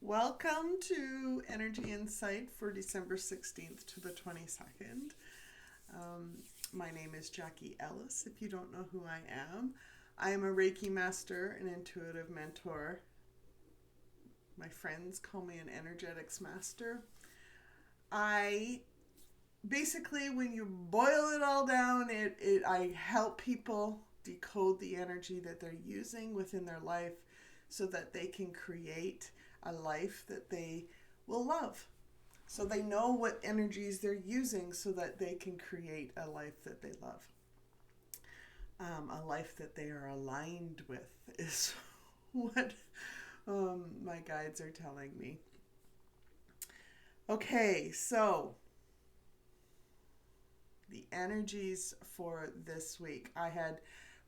Welcome to Energy Insight for December 16th to the 22nd. My name is Jackie Ellis, if you don't know who I am a Reiki master, an intuitive mentor. My friends call me an energetics master. Basically, when you boil it all down, I help people decode the energy that they're using within their life so that they can create a life that they will love. So they know what energies they're using so that they can create a life that they love. A life that they are aligned with is what my guides are telling me. Okay, so the energies for this week. I had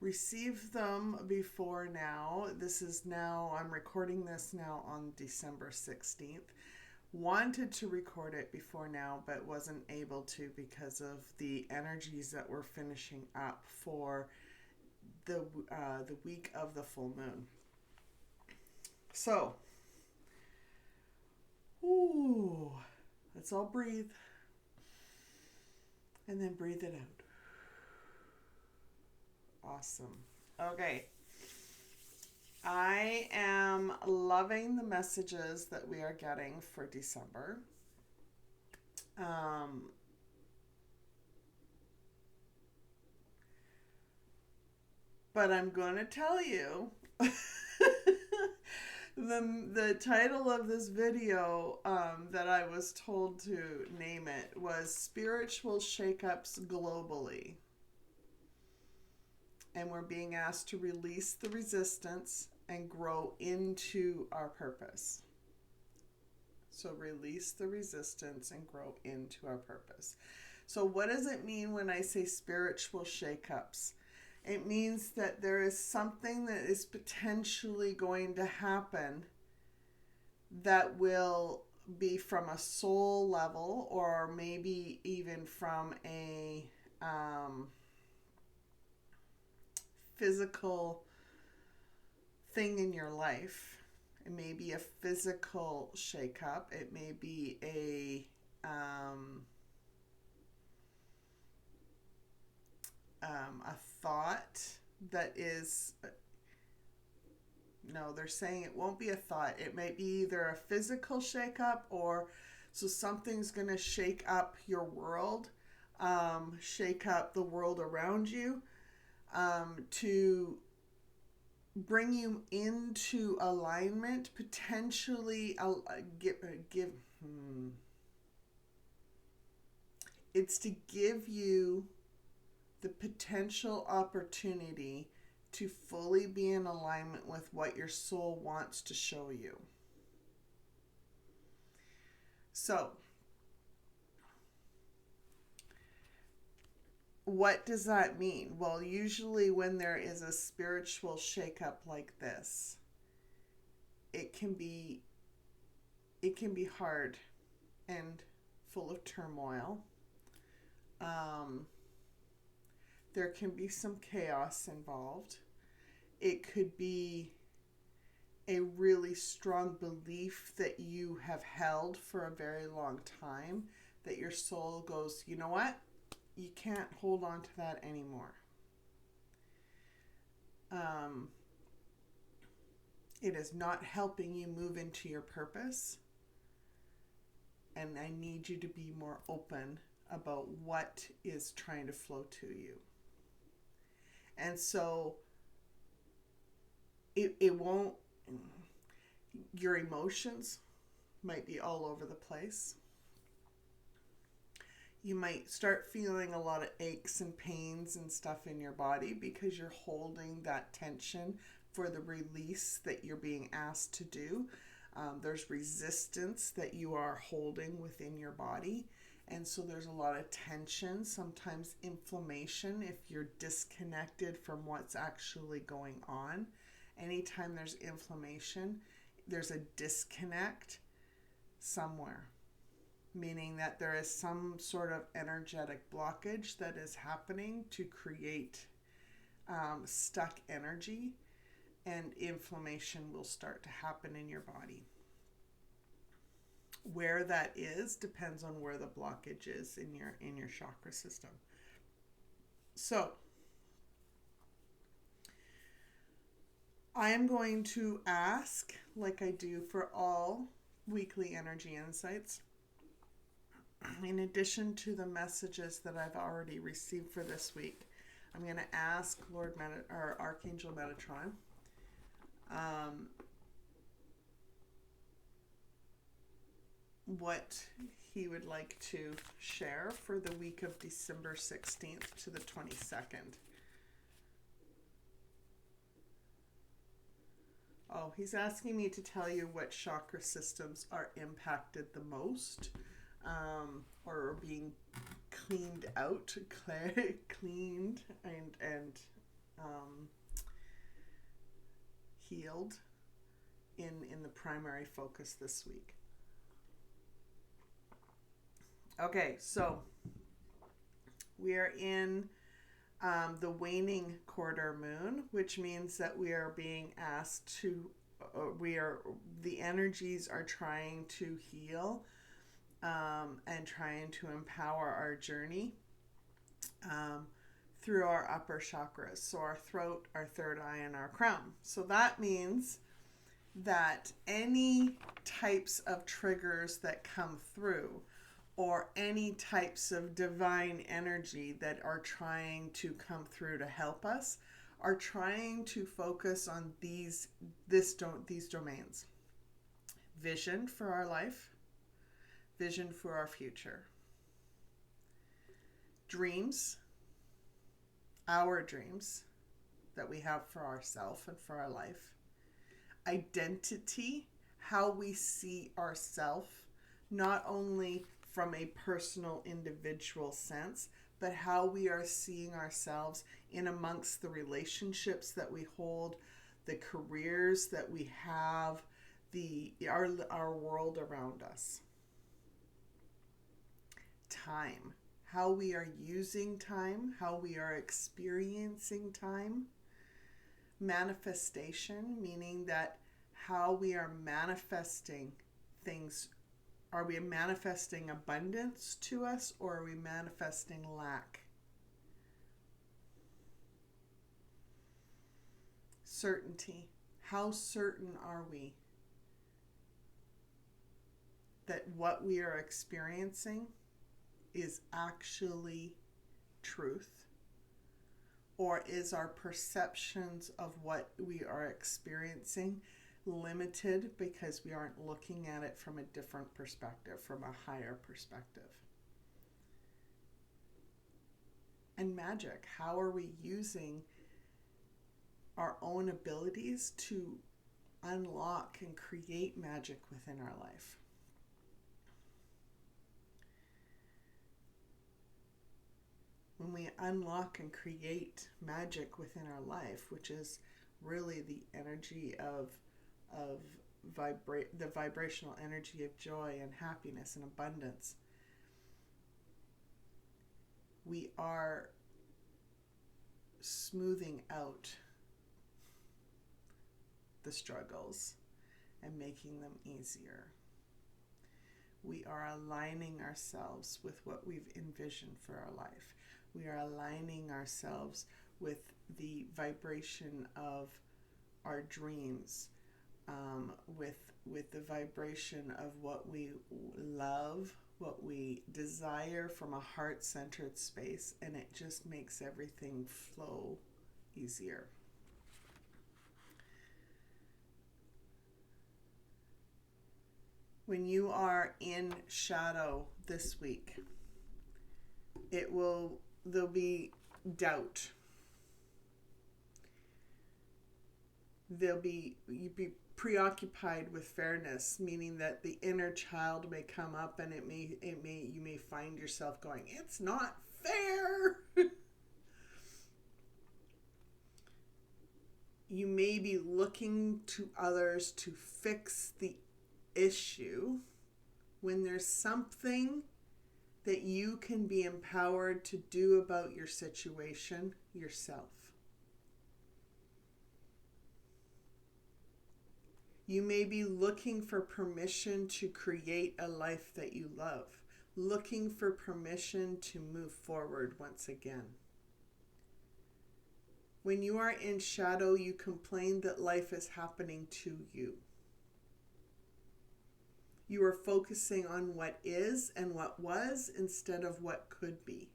received them before now. I'm recording this now on December 16th. Wanted to record it before now, but wasn't able to because of the energies that we're finishing up for the week of the full moon. So, let's all breathe. And then breathe it out. Awesome. Okay. I am loving the messages that we are getting for December. But I'm going to tell you the title of this video that I was told to name it was Spiritual Shakeups Globally. And we're being asked to release the resistance and grow into our purpose. So release the resistance and grow into our purpose. So what does it mean when I say spiritual shakeups? It means that there is something that is potentially going to happen that will be from a soul level, or maybe even from a physical thing in your life. It may be a physical shakeup. It may be a thought that is. No, they're saying it won't be a thought. It may be either a physical shakeup, or so something's going to shake up your world, shake up the world around you, to bring you into alignment, potentially it's to give you the potential opportunity to fully be in alignment with what your soul wants to show you. So, what does that mean? Well, usually when there is a spiritual shakeup like this, it can be hard and full of turmoil. There can be some chaos involved. It could be a really strong belief that you have held for a very long time, that your soul goes, you know what? You can't hold on to that anymore. It is not helping you move into your purpose. And I need you to be more open about what is trying to flow to you. And so it won't, your emotions might be all over the place. You might start feeling a lot of aches and pains and stuff in your body because you're holding that tension for the release that you're being asked to do. There's resistance that you are holding within your body. And so there's a lot of tension, sometimes inflammation if you're disconnected from what's actually going on. Anytime there's inflammation, there's a disconnect somewhere, meaning that there is some sort of energetic blockage that is happening to create stuck energy, and inflammation will start to happen in your body. Where that is depends on where the blockage is in your chakra system. So I am going to ask, like I do for all weekly energy insights, in addition to the messages that I've already received for this week, I'm going to ask Archangel Metatron what he would like to share for the week of December 16th to the 22nd. Oh, he's asking me to tell you what chakra systems are impacted the most, or are being cleaned out, cleaned and healed in the primary focus this week. Okay, so we are in the waning quarter moon, which means that we are being asked to, the energies are trying to heal and trying to empower our journey through our upper chakras, so our throat, our third eye, and our crown. So that means that any types of triggers that come through, or any types of divine energy that are trying to come through to help us, are trying to focus on these domains. Vision for our life, vision for our future. Dreams, our dreams that we have for ourselves and for our life. Identity, how we see ourselves, not only from a personal individual sense, but how we are seeing ourselves in amongst the relationships that we hold, the careers that we have, our world around us. Time, how we are using time, how we are experiencing time. Manifestation, meaning that how we are manifesting things. Are we manifesting abundance to us, or are we manifesting lack? Certainty. How certain are we that what we are experiencing is actually truth? Or is our perceptions of what we are experiencing limited because we aren't looking at it from a different perspective, from a higher perspective? And magic, how are we using our own abilities to unlock and create magic within our life? When we unlock and create magic within our life, which is really the energy of the vibrational energy of joy and happiness and abundance, we are smoothing out the struggles and making them easier. We are aligning ourselves with what we've envisioned for our life. We are aligning ourselves with the vibration of our dreams, with the vibration of what we love, what we desire from a heart-centered space, and it just makes everything flow easier. When you are in shadow this week, there'll be doubt. You'll be preoccupied with fairness, meaning that the inner child may come up, and you may find yourself going, it's not fair. You may be looking to others to fix the issue when there's something that you can be empowered to do about your situation yourself. You may be looking for permission to create a life that you love, looking for permission to move forward once again. When you are in shadow, you complain that life is happening to you. You are focusing on what is and what was instead of what could be.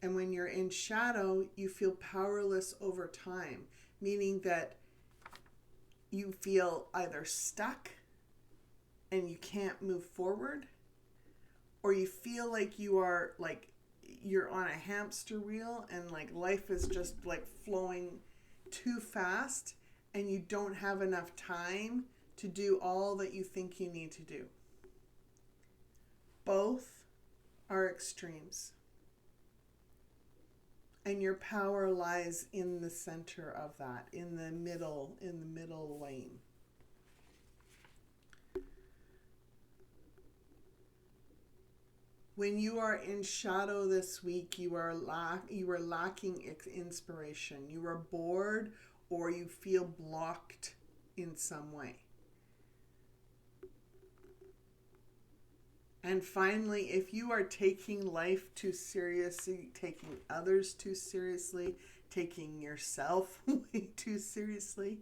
And when you're in shadow, you feel powerless over time, meaning that you feel either stuck and you can't move forward, or you feel like you're on a hamster wheel and like life is just like flowing too fast and you don't have enough time to do all that you think you need to do. Both are extremes. And your power lies in the center of that, in the middle lane. When you are in shadow this week, you are lacking inspiration. You are bored or you feel blocked in some way. And finally, if you are taking life too seriously, taking others too seriously, taking yourself way too seriously,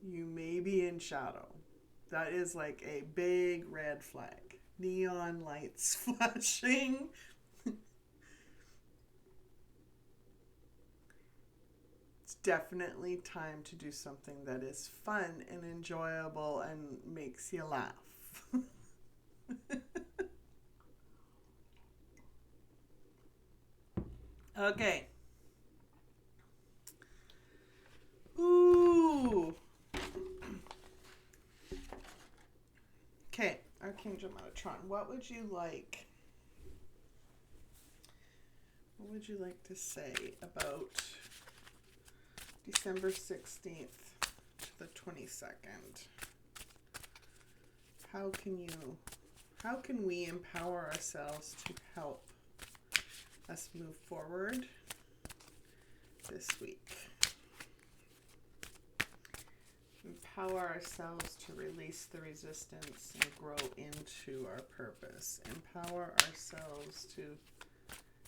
you may be in shadow. That is like a big red flag. Neon lights flashing. It's definitely time to do something that is fun and enjoyable and makes you laugh. Okay. Ooh. Okay, Archangel Metatron, what would you like? What would you like to say about December 16th to the 22nd? How can we empower ourselves to help us move forward this week? Empower ourselves to release the resistance and grow into our purpose. Empower ourselves to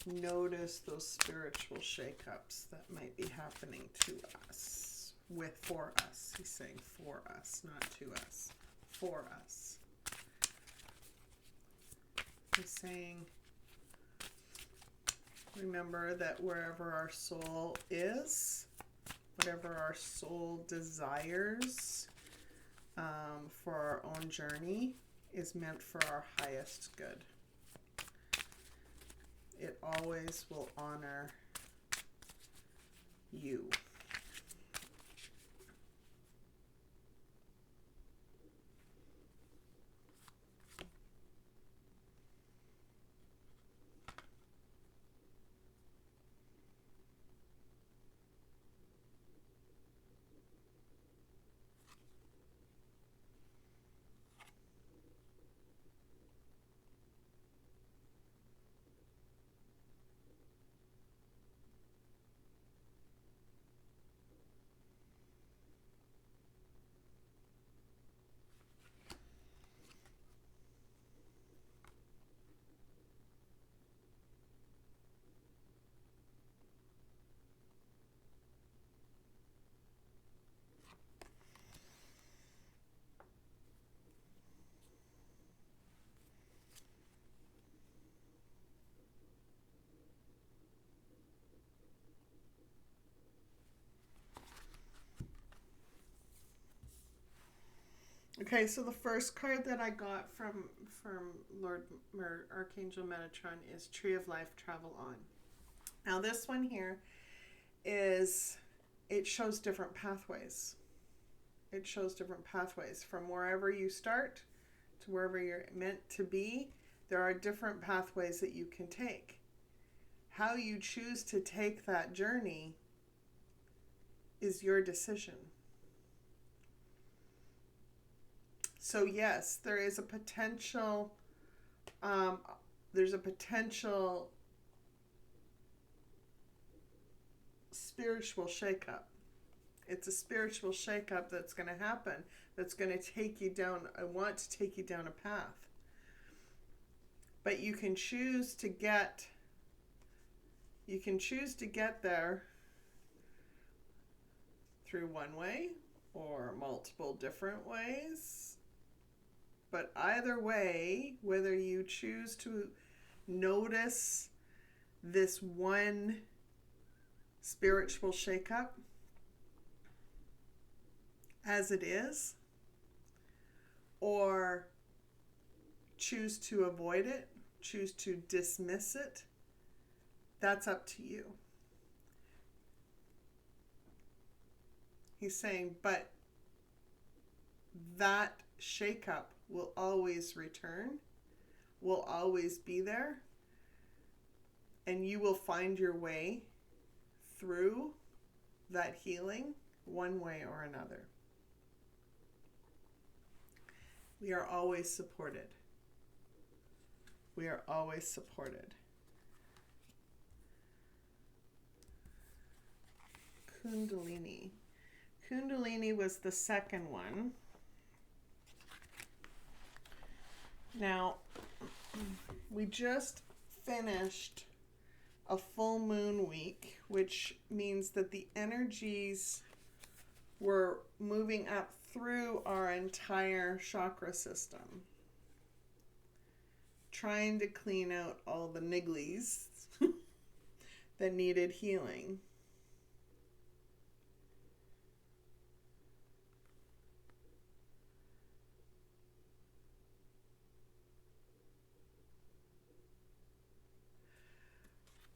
notice those spiritual shakeups that might be happening to us, for us. He's saying for us, not to us. For us. He's saying, remember that wherever our soul is, whatever our soul desires for our own journey is meant for our highest good. It always will honor you. Okay, so the first card that I got from Archangel Metatron is Tree of Life, Travel On. Now this one here it shows different pathways. It shows different pathways from wherever you start to wherever you're meant to be. There are different pathways that you can take. How you choose to take that journey is your decision. So yes, there is a potential, there's a potential spiritual shakeup. It's a spiritual shakeup that's going to happen, that's going to take you down, I want to take you down a path. But you can choose to get there through one way or multiple different ways. But either way, whether you choose to notice this one spiritual shakeup as it is, or choose to avoid it, choose to dismiss it, that's up to you. He's saying, but that shakeup will always return, will always be there, and you will find your way through that healing one way or another. We are always supported. We are always supported. Kundalini. Kundalini was the second one. Now, we just finished a full moon week, which means that the energies were moving up through our entire chakra system, trying to clean out all the nigglies that needed healing.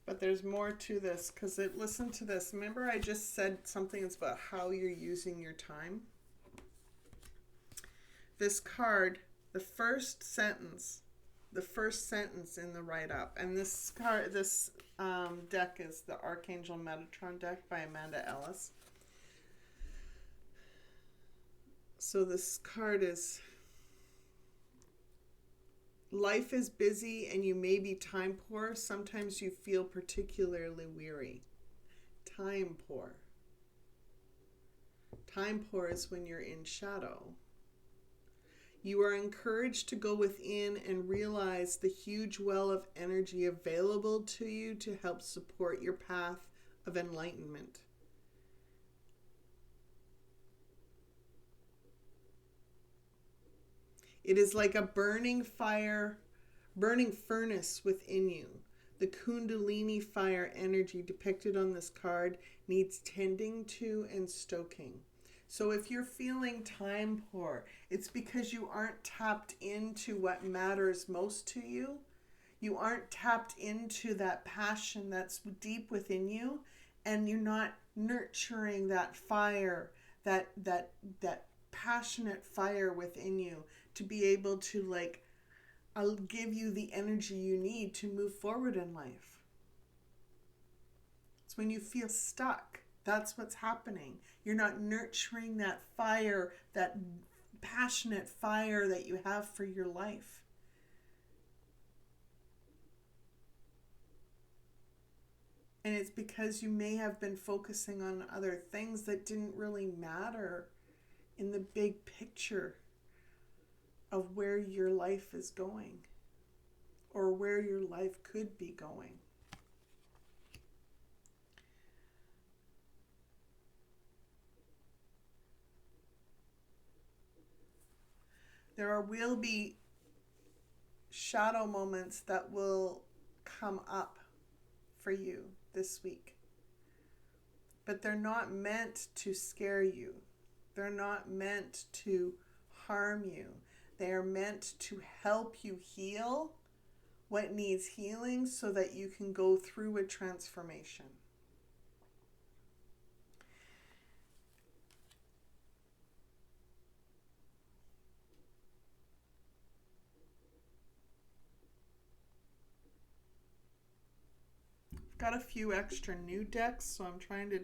But there's more to this, because listen to this. Remember I just said something about how you're using your time? This card, the first sentence in the write-up, and this deck is the Archangel Metatron deck by Amanda Ellis. So this card is, life is busy and you may be time poor. Sometimes you feel particularly weary. Time poor. Time poor is when you're in shadow. You are encouraged to go within and realize the huge well of energy available to you to help support your path of enlightenment. It is like a burning furnace within you. The Kundalini fire energy depicted on this card needs tending to and stoking. So if you're feeling time poor, it's because you aren't tapped into what matters most to you. You aren't tapped into that passion that's deep within you, and you're not nurturing that fire, that passionate fire within you to be able to I'll give you the energy you need to move forward in life. It's when you feel stuck. That's what's happening. You're not nurturing that fire, that passionate fire that you have for your life. And it's because you may have been focusing on other things that didn't really matter in the big picture of where your life is going, or where your life could be going. There will be shadow moments that will come up for you this week. But they're not meant to scare you. They're not meant to harm you. They are meant to help you heal what needs healing so that you can go through a transformation. I've got a few extra new decks, so I'm trying to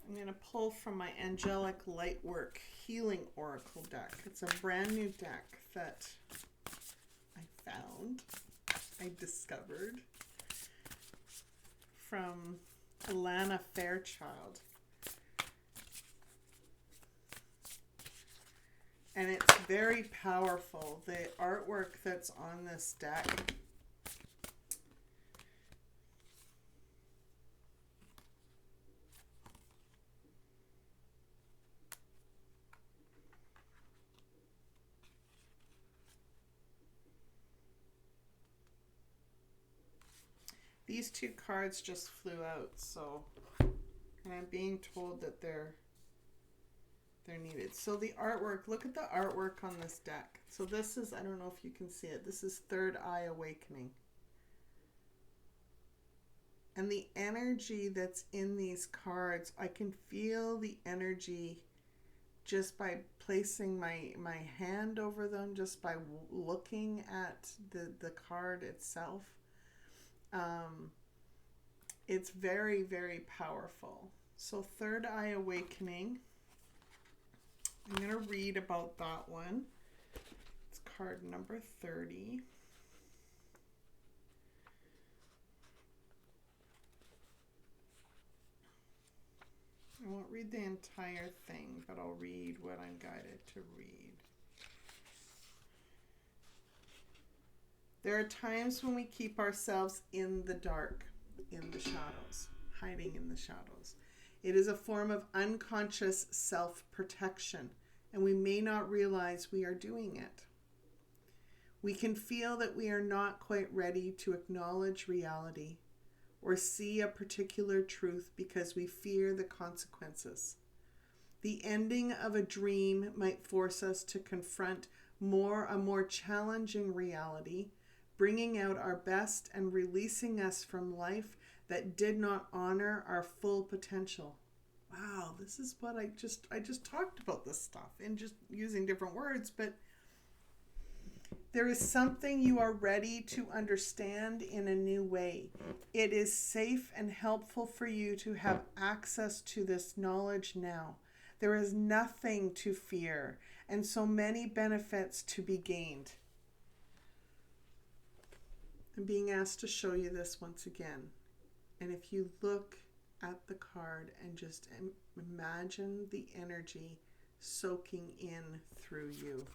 I'm going to pull from my Angelic Lightwork Healing Oracle deck. It's a brand new deck that I discovered from Alana Fairchild. And it's very powerful. The artwork that's on this deck. These two cards just flew out, so, and I'm being told that they're needed. So the artwork, look at the artwork on this deck. So this is, I don't know if you can see it, this is Third Eye Awakening. And the energy that's in these cards, I can feel the energy just by placing my hand over them, just by looking at the card itself. It's very, very powerful. So Third Eye Awakening, I'm going to read about that one. It's card number 30. I won't read the entire thing, but I'll read what I'm guided to read. There are times when we keep ourselves in the dark, in the shadows, hiding in the shadows. It is a form of unconscious self-protection, and we may not realize we are doing it. We can feel that we are not quite ready to acknowledge reality or see a particular truth because we fear the consequences. The ending of a dream might force us to confront a more challenging reality, bringing out our best and releasing us from life that did not honor our full potential. Wow, this is what I just talked about this stuff and just using different words, but there is something you are ready to understand in a new way. It is safe and helpful for you to have access to this knowledge now. There is nothing to fear and so many benefits to be gained. I'm being asked to show you this once again. And if you look at the card and just imagine the energy soaking in through you.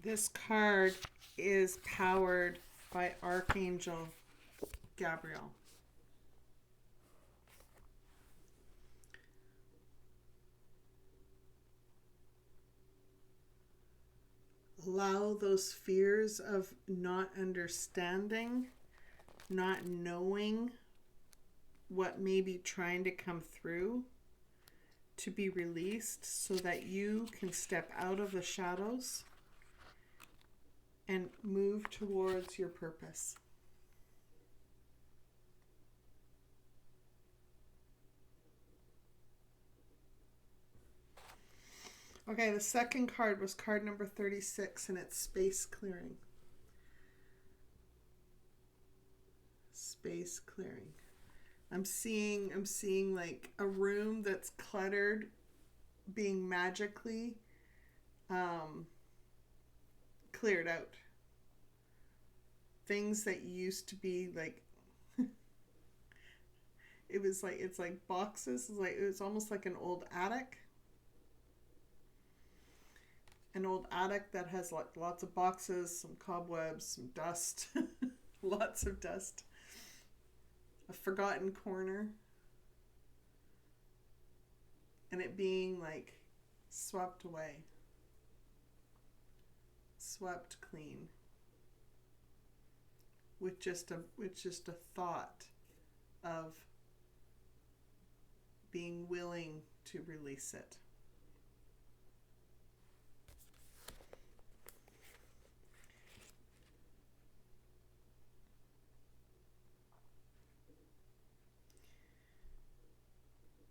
This card is powered by Archangel Gabriel. Allow those fears of not understanding, not knowing what may be trying to come through to be released so that you can step out of the shadows and move towards your purpose. Okay, the second card was card number 36, and it's space clearing. Space clearing. I'm seeing like a room that's cluttered being magically cleared out. Things that used to be like it's like boxes. It's almost like an old attic. An old attic that has like lots of boxes, some cobwebs, some dust, lots of dust. A forgotten corner. And it being like swept away. Swept clean. With just a thought of being willing to release it.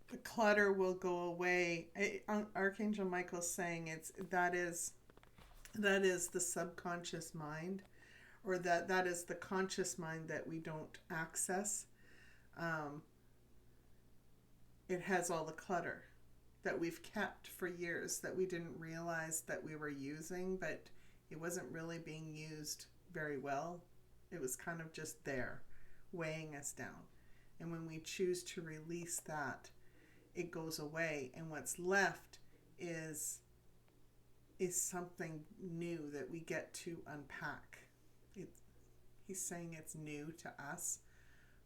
The clutter will go away. Archangel Michael's saying that is the subconscious mind, or that is the conscious mind that we don't access. It has all the clutter that we've kept for years that we didn't realize that we were using, but It wasn't really being used very well. It was kind of just there, weighing us down. And when we choose to release that, it goes away. And what's left is something new that we get to unpack. He's saying it's new to us,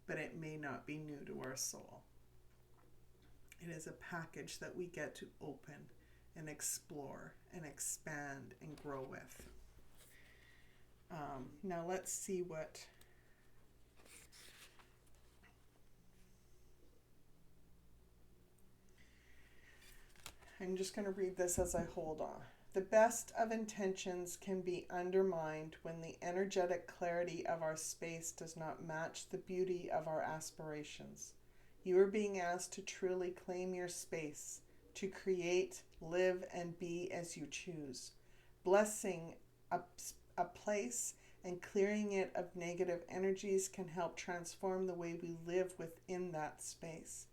but it may not be new to our soul. It is a package that we get to open and explore and expand and grow with. Now let's see what... I'm just going to read this as I hold on. The best of intentions can be undermined when the energetic clarity of our space does not match the beauty of our aspirations. You are being asked to truly claim your space, to create, live, and be as you choose. Blessing a place and clearing it of negative energies can help transform the way we live within that space.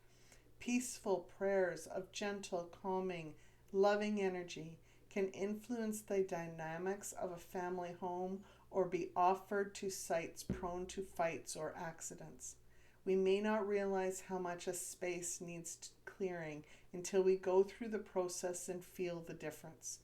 Peaceful prayers of gentle, calming, loving energy can influence the dynamics of a family home or be offered to sites prone to fights or accidents. We may not realize how much a space needs clearing until we go through the process and feel the difference.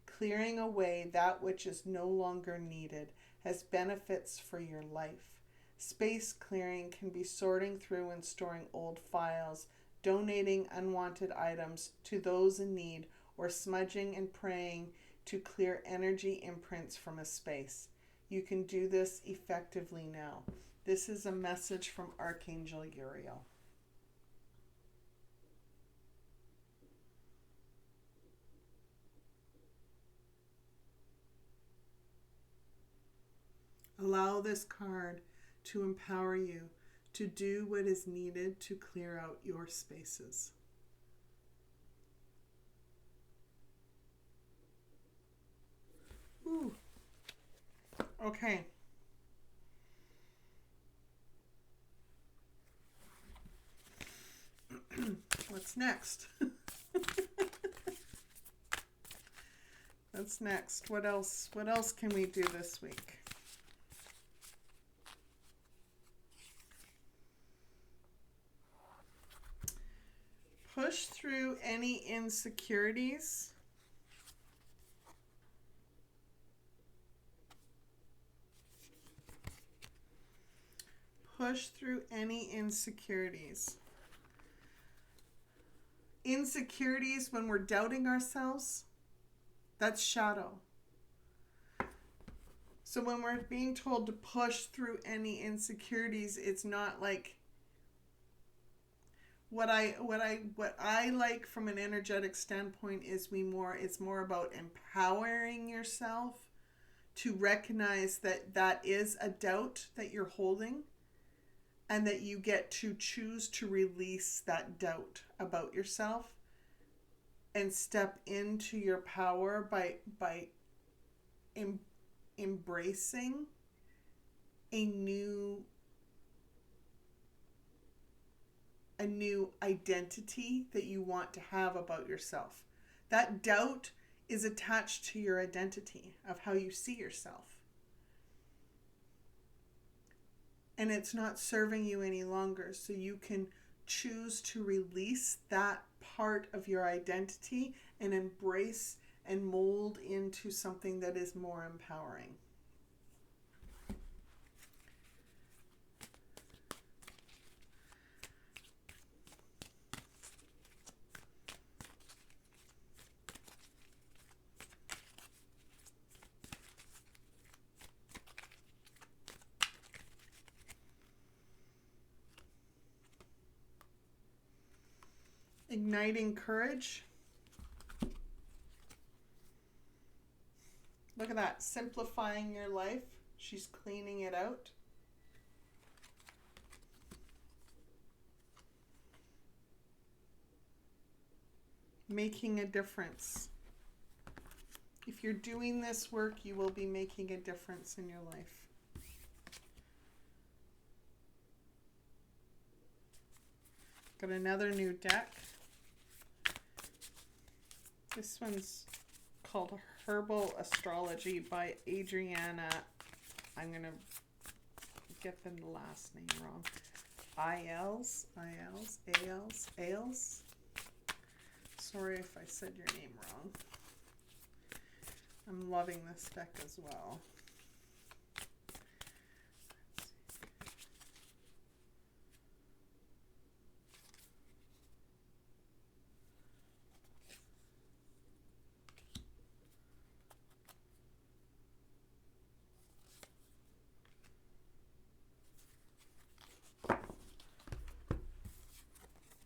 Clearing away that which is no longer needed has benefits for your life. Space clearing can be sorting through and storing old files, donating unwanted items to those in need, or smudging and praying to clear energy imprints from a space. You can do this effectively now. This is a message from Archangel Uriel. Allow this card to empower you to do what is needed to clear out your spaces. Ooh. Okay. What's next? What's next? What else can we do this week? Push through any insecurities. Push through any insecurities. Insecurities when we're doubting ourselves, that's shadow. So when we're being told to push through any insecurities, it's not like what I like from an energetic standpoint is it's more about empowering yourself to recognize that is a doubt that you're holding, and that you get to choose to release that doubt about yourself and step into your power by embracing a new identity that you want to have about yourself. That doubt is attached to your identity of how you see yourself. And it's not serving you any longer. So you can choose to release that part of your identity and embrace and mold into something that is more empowering. Igniting courage. Look at that. Simplifying your life. She's cleaning it out. Making a difference. If you're doing this work, you will be making a difference in your life. Got another new deck. This one's called Herbal Astrology by Adriana. I'm going to get the last name wrong. Ailes. Sorry if I said your name wrong. I'm loving this deck as well.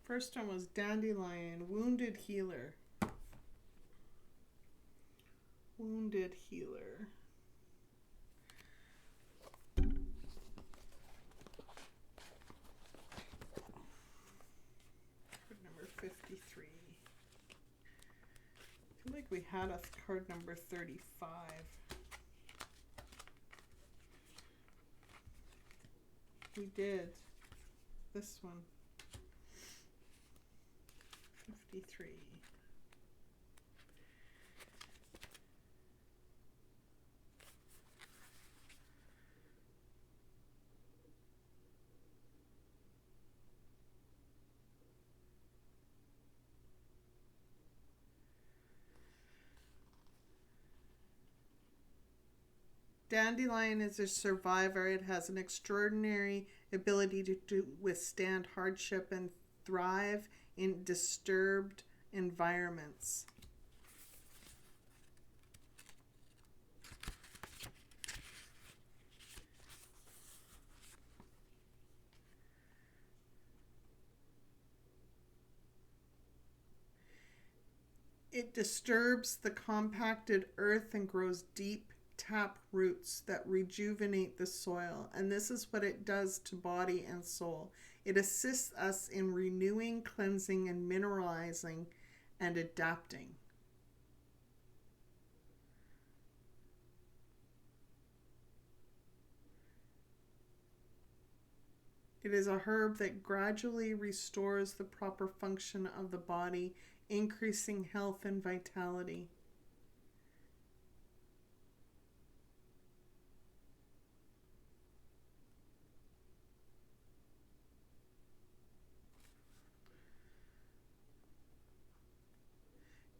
First one was Dandelion, Wounded Healer. Wounded Healer. Card number 53. I feel like we had a card number 35. We did. This one. 53. Dandelion is a survivor. It has an extraordinary ability to withstand hardship and thrive in disturbed environments. It disturbs the compacted earth and grows deep tap roots that rejuvenate the soil. And this is what it does to body and soul. It assists us in renewing, cleansing, and mineralizing and adapting. It is a herb that gradually restores the proper function of the body, increasing health and vitality.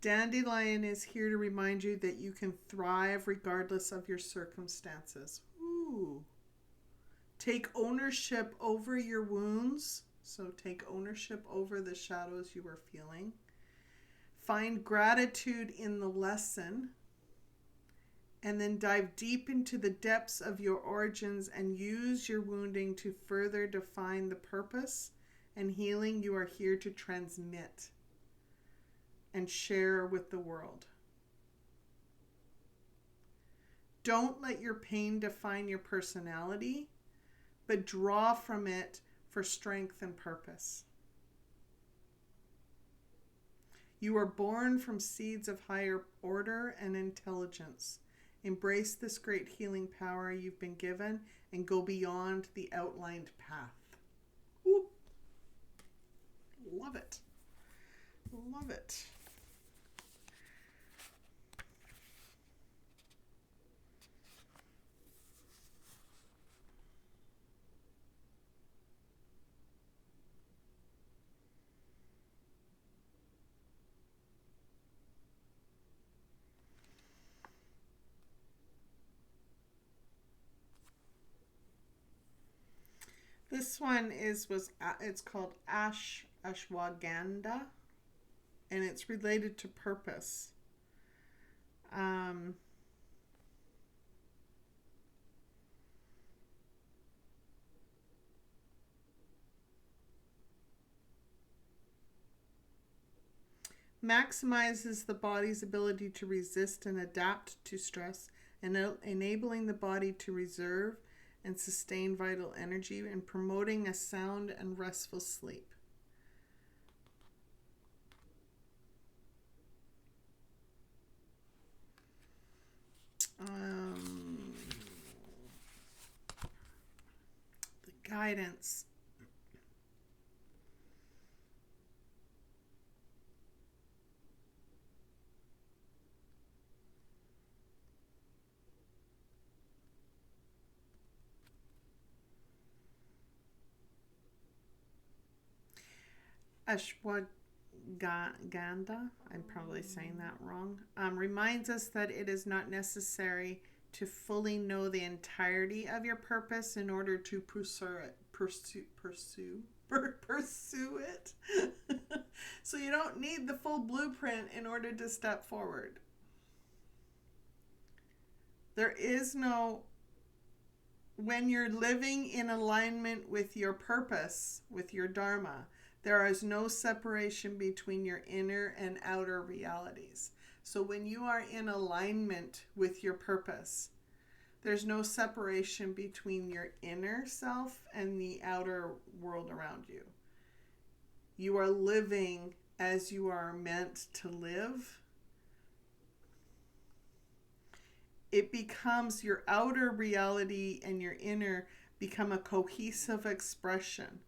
Dandelion is here to remind you that you can thrive regardless of your circumstances. Ooh. Take ownership over your wounds. So take ownership over the shadows you are feeling. Find gratitude in the lesson. And then dive deep into the depths of your origins and use your wounding to further define the purpose and healing you are here to transmit and share with the world. Don't let your pain define your personality, but draw from it for strength and purpose. You are born from seeds of higher order and intelligence. Embrace this great healing power you've been given and go beyond the outlined path. Ooh. Love it. Love it. This one it's called ashwagandha, and it's related to purpose. Maximizes the body's ability to resist and adapt to stress, and enabling the body to reserve and sustain vital energy, and promoting a sound and restful sleep. The guidance. Ashwagandha, I'm probably saying that wrong, reminds us that it is not necessary to fully know the entirety of your purpose in order to pursue it. So you don't need the full blueprint in order to step forward. There is no, when you're living in alignment with your purpose, with your dharma, there is no separation between your inner and outer realities. So when you are in alignment with your purpose, there's no separation between your inner self and the outer world around you. You are living as you are meant to live. It becomes, your outer reality and your inner become a cohesive expression,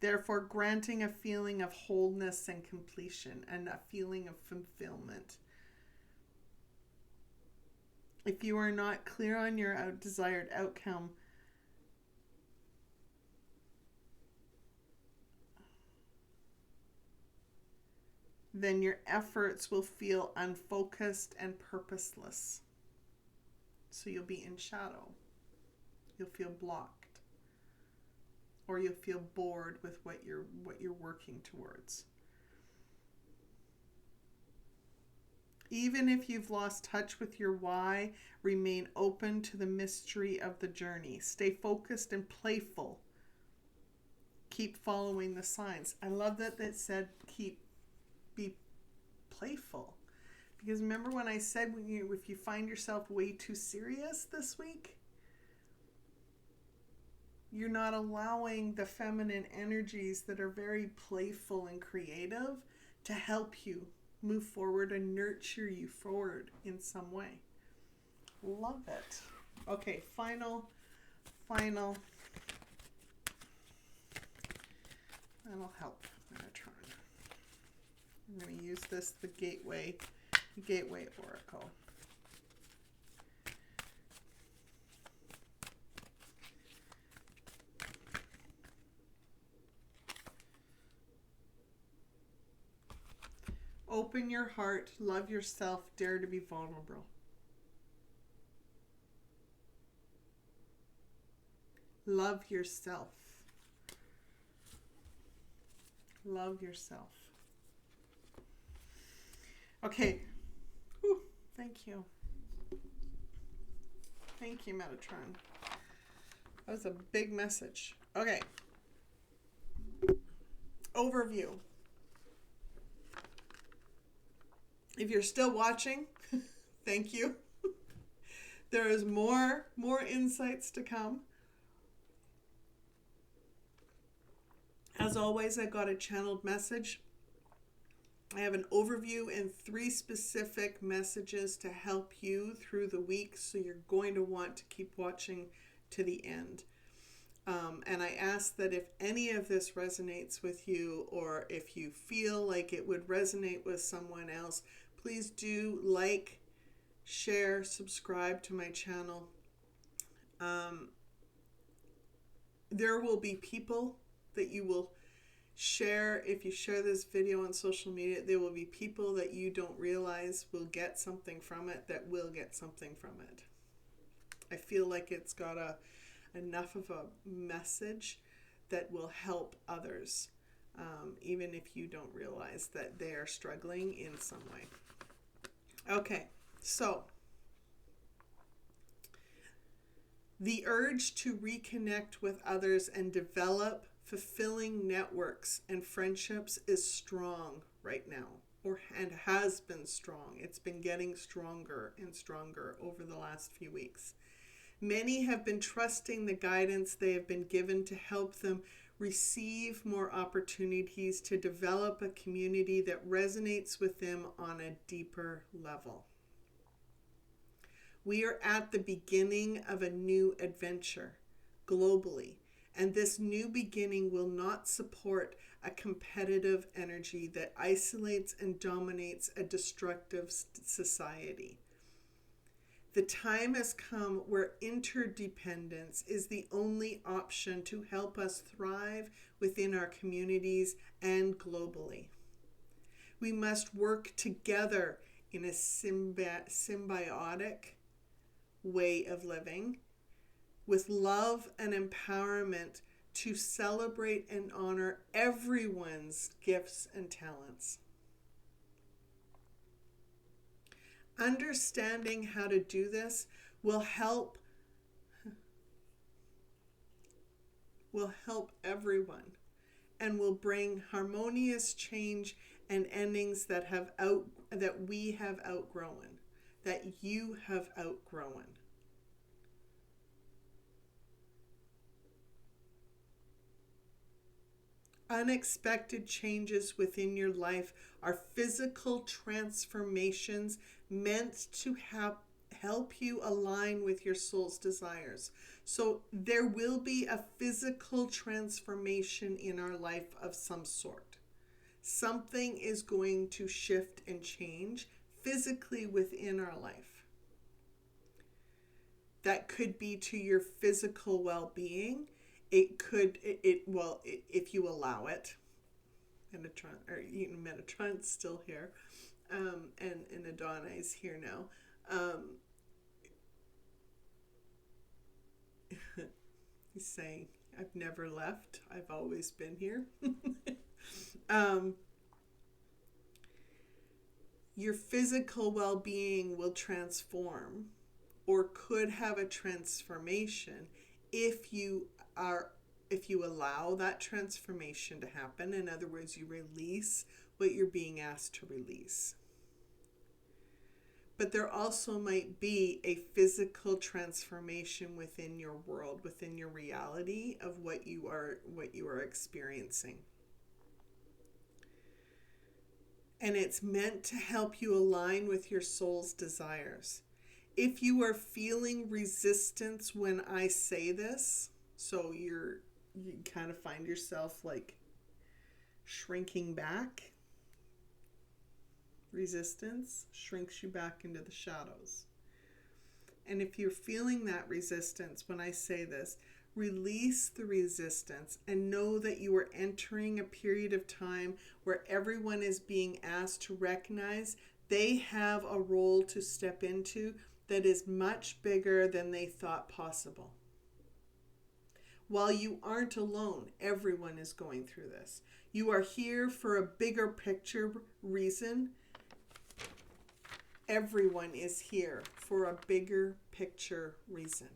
therefore granting a feeling of wholeness and completion and a feeling of fulfillment. If you are not clear on your desired outcome, then your efforts will feel unfocused and purposeless. So you'll be in shadow. You'll feel blocked. Or you'll feel bored with what you're working towards. Even if you've lost touch with your why, remain open to the mystery of the journey. Stay focused and playful. Keep following the signs. I love that said be playful. Because remember when I said if you find yourself way too serious this week, you're not allowing the feminine energies that are very playful and creative to help you move forward and nurture you forward in some way. Love it. Okay, final help. I'm going to use this, the Gateway Oracle. Open your heart, love yourself, dare to be vulnerable. Love yourself. Love yourself. Okay. Whew. Thank you. Thank you, Metatron. That was a big message. Okay. Overview. If you're still watching, thank you. There is more insights to come. As always, I got a channeled message. I have an overview and 3 specific messages to help you through the week, so you're going to want to keep watching to the end. And I ask that if any of this resonates with you, or if you feel like it would resonate with someone else, please do like, share, subscribe to my channel. There will be people that you will share. If you share this video on social media, there will be people that you don't realize will get something from it, that will get something from it. I feel like it's got enough of a message that will help others, even if you don't realize that they are struggling in some way. Okay, so the urge to reconnect with others and develop fulfilling networks and friendships is strong right now, and has been strong. It's been getting stronger and stronger over the last few weeks. Many have been trusting the guidance they have been given to help them receive more opportunities to develop a community that resonates with them on a deeper level. We are at the beginning of a new adventure globally, and this new beginning will not support a competitive energy that isolates and dominates a destructive society. The time has come where interdependence is the only option to help us thrive within our communities and globally. We must work together in a symbiotic way of living with love and empowerment to celebrate and honor everyone's gifts and talents. Understanding how to do this will help everyone and will bring harmonious change and endings that we have outgrown, that you have outgrown. Unexpected changes within your life are physical transformations meant to help you align with your soul's desires. So there will be a physical transformation in our life of some sort. Something is going to shift and change physically within our life. That could be to your physical well-being. It could, if you allow it. Metatron's still here, and Adonai is here now. He's saying, I've never left. I've always been here. Your physical well-being will transform or could have a transformation if you allow that transformation to happen. In other words, you release what you're being asked to release. But there also might be a physical transformation within your world, within your reality of what you are experiencing. And it's meant to help you align with your soul's desires. If you are feeling resistance when I say this, so you kind of find yourself like shrinking back. Resistance shrinks you back into the shadows. And if you're feeling that resistance when I say this, release the resistance and know that you are entering a period of time where everyone is being asked to recognize they have a role to step into that is much bigger than they thought possible. While you aren't alone, everyone is going through this. You are here for a bigger picture reason. Everyone is here for a bigger picture reason.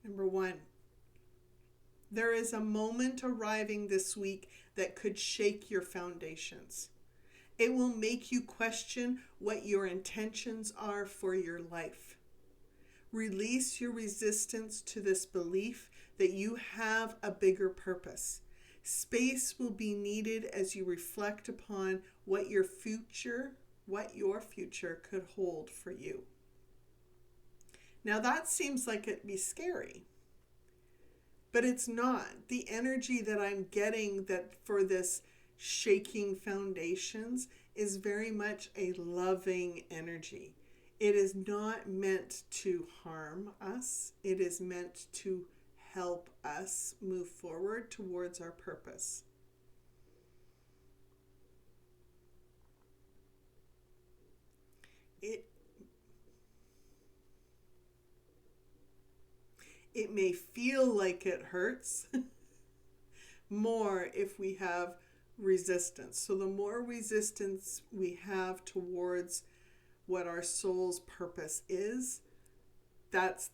Number 1, there is a moment arriving this week that could shake your foundations. It will make you question what your intentions are for your life. Release your resistance to this belief that you have a bigger purpose. Space will be needed as you reflect upon what your future could hold for you. Now that seems like it'd be scary, but it's not. The energy that I'm getting that for this shaking foundations is very much a loving energy. It is not meant to harm us. It is meant to help us move forward towards our purpose. It may feel like it hurts more if we have resistance. So the more resistance we have towards what our soul's purpose is, that's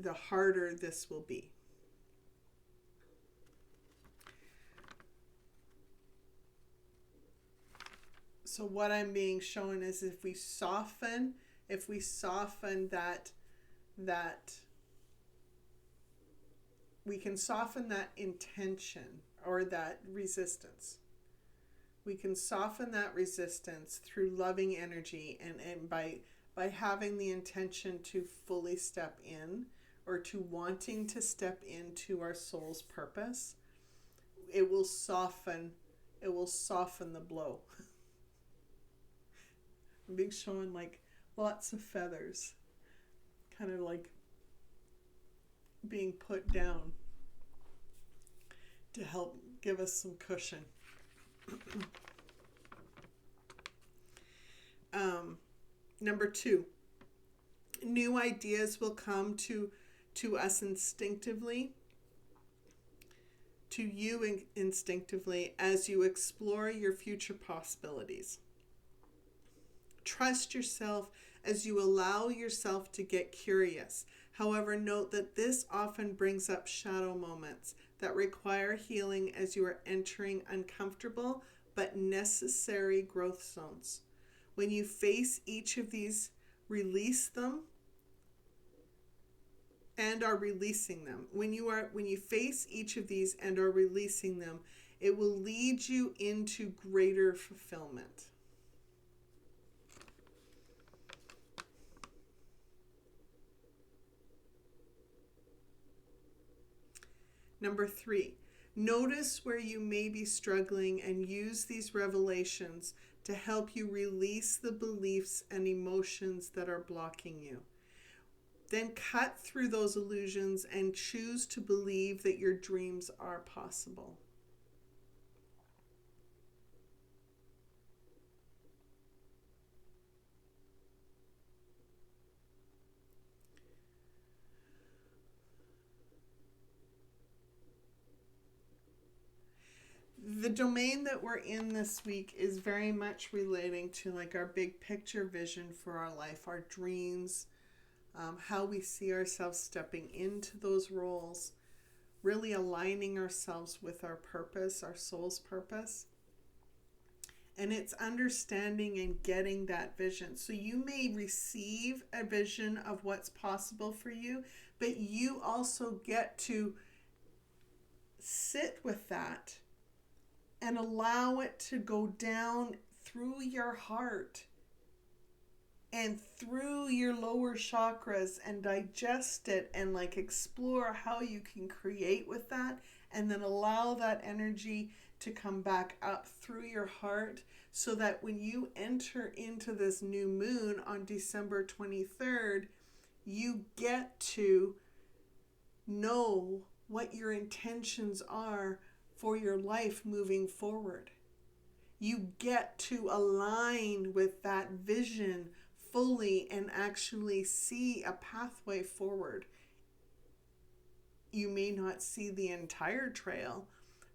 the harder this will be. So what I'm being shown is if we soften that we can soften that intention or that resistance. We can soften that resistance through loving energy and by having the intention to fully step in or to wanting to step into our soul's purpose. It will soften the blow. Big showing like lots of feathers, kind of like being put down to help give us some cushion. Number 2, new ideas will come to us instinctively, to you instinctively, as you explore your future possibilities. Trust yourself as you allow yourself to get curious. However, note that this often brings up shadow moments that require healing as you are entering uncomfortable but necessary growth zones. When you face each of these, release them and are releasing them. When you face each of these and are releasing them, it will lead you into greater fulfillment. Number 3, notice where you may be struggling and use these revelations to help you release the beliefs and emotions that are blocking you. Then cut through those illusions and choose to believe that your dreams are possible. The domain that we're in this week is very much relating to like our big picture vision for our life, our dreams, how we see ourselves stepping into those roles, really aligning ourselves with our purpose, our soul's purpose. And it's understanding and getting that vision. So you may receive a vision of what's possible for you, but you also get to sit with that and allow it to go down through your heart and through your lower chakras and digest it and like explore how you can create with that, and then allow that energy to come back up through your heart, so that when you enter into this new moon on December 23rd, you get to know what your intentions are for your life moving forward. You get to align with that vision fully and actually see a pathway forward. You may not see the entire trail,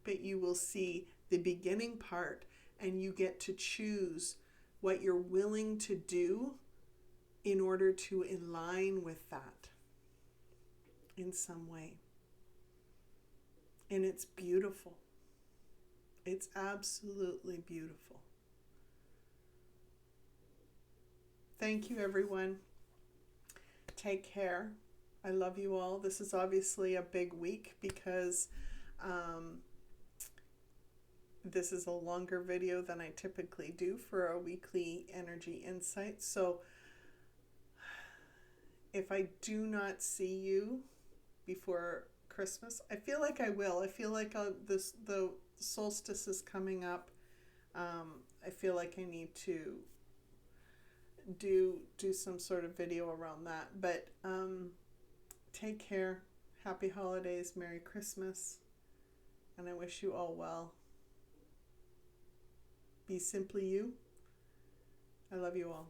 but you will see the beginning part, and you get to choose what you're willing to do in order to align with that in some way. And it's beautiful. It's absolutely beautiful. Thank you, everyone. Take care. I love you all. This is obviously a big week because this is a longer video than I typically do for a weekly energy insight. So if I do not see you before Christmas, I feel like I will. I feel like the solstice is coming up. I feel like I need to do some sort of video around that. But take care. Happy holidays. Merry Christmas. And I wish you all well. Be simply you. I love you all.